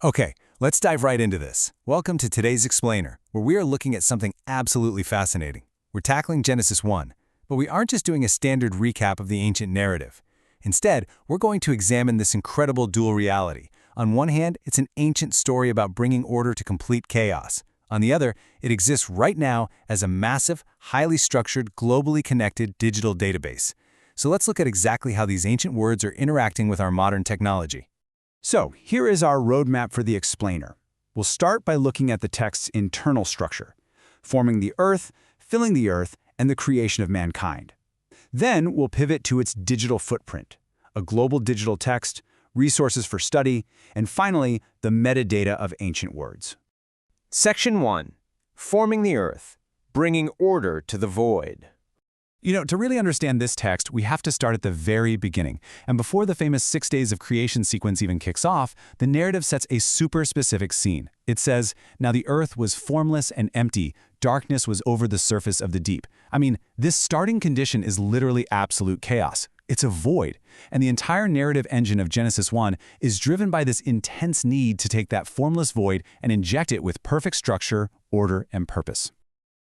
Okay, let's dive right into this. Welcome to today's Explainer, where we are looking at something absolutely fascinating. We're tackling Genesis 1, but we aren't just doing a standard recap of the ancient narrative. Instead, we're going to examine this incredible dual reality. On one hand, it's an ancient story about bringing order to complete chaos. On the other, it exists right now as a massive, highly structured, globally connected digital database. So let's look at exactly how these ancient words are interacting with our modern technology. So, here is our roadmap for the explainer. We'll start by looking at the text's internal structure, forming the earth, filling the earth, and the creation of mankind. Then we'll pivot to its digital footprint, a global digital text, resources for study, and finally, the metadata of ancient words. Section 1. Forming the earth, bringing order to the void. To really understand this text, we have to start at the very beginning. And before the famous 6 days of creation sequence even kicks off, the narrative sets a super specific scene. It says, "Now the earth was formless and empty. Darkness was over the surface of the deep." This starting condition is literally absolute chaos. It's a void. And the entire narrative engine of Genesis 1 is driven by this intense need to take that formless void and inject it with perfect structure, order, and purpose.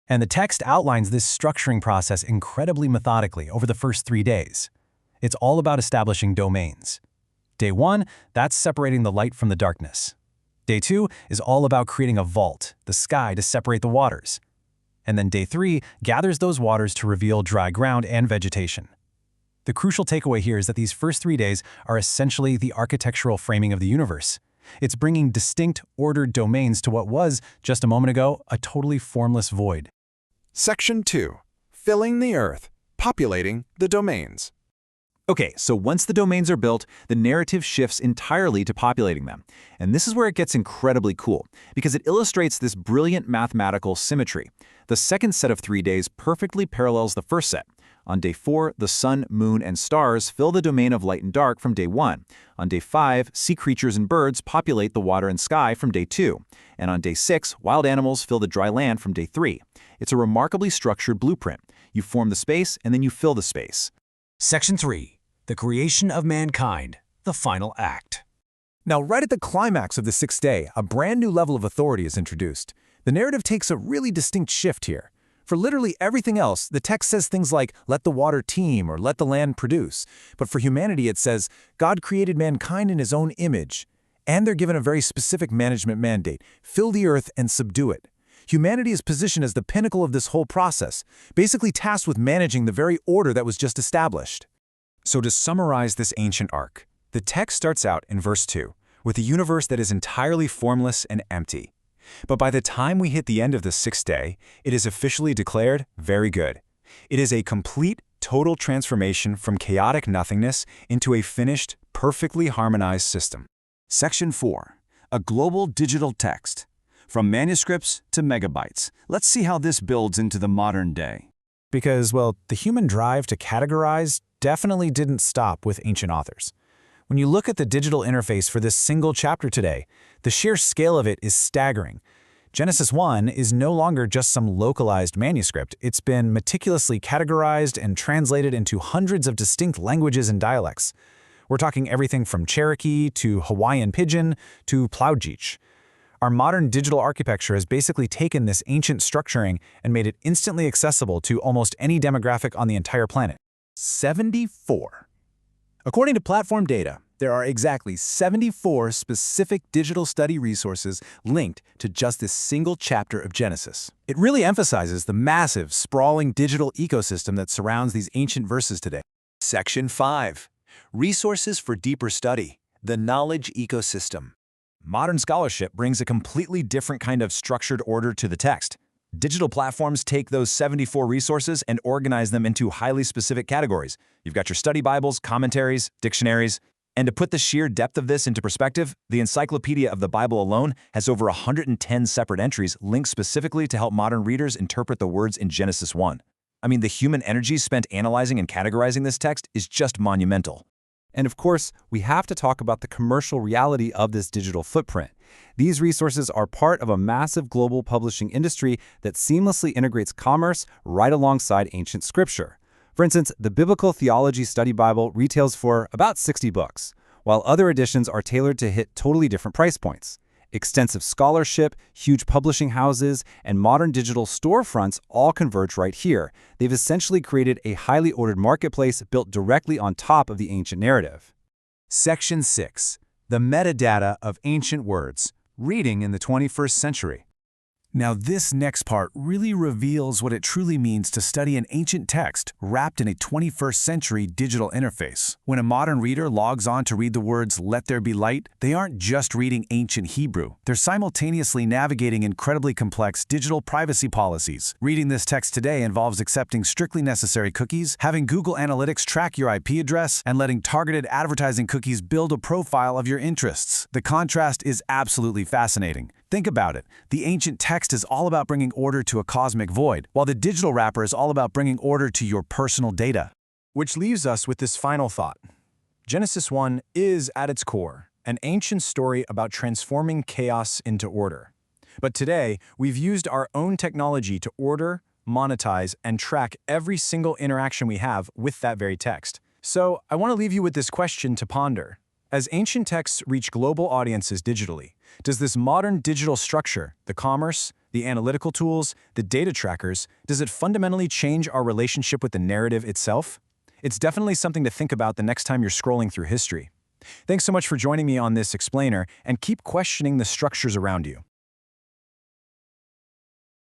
And the text outlines this structuring process incredibly methodically over the first 3 days. It's all about establishing domains. Day 1, that's separating the light from the darkness. Day 2 is all about creating a vault, the sky to separate the waters. And then Day 3 gathers those waters to reveal dry ground and vegetation. The crucial takeaway here is that these first 3 days are essentially the architectural framing of the universe. It's bringing distinct, ordered domains to what was, just a moment ago, a totally formless void. Section 2. Filling the earth, populating the domains. Okay, so once the domains are built, the narrative shifts entirely to populating them. And this is where it gets incredibly cool, because it illustrates this brilliant mathematical symmetry. The second set of 3 days perfectly parallels the first set. On day 4, the sun, moon, and stars fill the domain of light and dark from day 1. On day 5, sea creatures and birds populate the water and sky from day 2. And on day 6, wild animals fill the dry land from day 3. It's a remarkably structured blueprint. You form the space, and then you fill the space. Section 3. The creation of mankind, the final act. Now, right at the climax of the 6th day, a brand new level of authority is introduced. The narrative takes a really distinct shift here. For literally everything else, the text says things like, "Let the water teem," or "Let the land produce." But for humanity, it says, "God created mankind in his own image." And they're given a very specific management mandate: fill the earth and subdue it. Humanity is positioned as the pinnacle of this whole process, basically tasked with managing the very order that was just established. So to summarize this ancient arc, the text starts out in verse 2, with a universe that is entirely formless and empty. But by the time we hit the end of the 6th day, it is officially declared very good. It is a complete, total transformation from chaotic nothingness into a finished, perfectly harmonized system. Section 4. A global digital text. From manuscripts to megabytes. Let's see how this builds into the modern day. Because, the human drive to categorize definitely didn't stop with ancient authors. When you look at the digital interface for this single chapter today, the sheer scale of it is staggering. Genesis 1 is no longer just some localized manuscript. It's been meticulously categorized and translated into hundreds of distinct languages and dialects. We're talking everything from Cherokee to Hawaiian Pidgin to Plautjich. Our modern digital architecture has basically taken this ancient structuring and made it instantly accessible to almost any demographic on the entire planet. 74. According to platform data, there are exactly 74 specific digital study resources linked to just this single chapter of Genesis. It really emphasizes the massive, sprawling digital ecosystem that surrounds these ancient verses today. Section 5. Resources for deeper study. The knowledge ecosystem. Modern scholarship brings a completely different kind of structured order to the text. Digital platforms take those 74 resources and organize them into highly specific categories. You've got your study Bibles, commentaries, dictionaries. And to put the sheer depth of this into perspective, the Encyclopedia of the Bible alone has over 110 separate entries linked specifically to help modern readers interpret the words in Genesis 1. The human energy spent analyzing and categorizing this text is just monumental. And of course, we have to talk about the commercial reality of this digital footprint. These resources are part of a massive global publishing industry that seamlessly integrates commerce right alongside ancient scripture. For instance, the Biblical Theology Study Bible retails for about 60 bucks, while other editions are tailored to hit totally different price points. Extensive scholarship, huge publishing houses, and modern digital storefronts all converge right here. They've essentially created a highly ordered marketplace built directly on top of the ancient narrative. Section 6. The metadata of ancient words. Reading in the 21st century. Now this next part really reveals what it truly means to study an ancient text wrapped in a 21st century digital interface. When a modern reader logs on to read the words "Let there be light," they aren't just reading ancient Hebrew. They're simultaneously navigating incredibly complex digital privacy policies. Reading this text today involves accepting strictly necessary cookies, having Google Analytics track your IP address, and letting targeted advertising cookies build a profile of your interests. The contrast is absolutely fascinating. Think about it. The ancient text is all about bringing order to a cosmic void, while the digital wrapper is all about bringing order to your personal data. Which leaves us with this final thought. Genesis 1 is, at its core, an ancient story about transforming chaos into order. But today, we've used our own technology to order, monetize, and track every single interaction we have with that very text. So, I want to leave you with this question to ponder. As ancient texts reach global audiences digitally, does this modern digital structure, the commerce, the analytical tools, the data trackers, does it fundamentally change our relationship with the narrative itself? It's definitely something to think about the next time you're scrolling through history. Thanks so much for joining me on this explainer, and keep questioning the structures around you.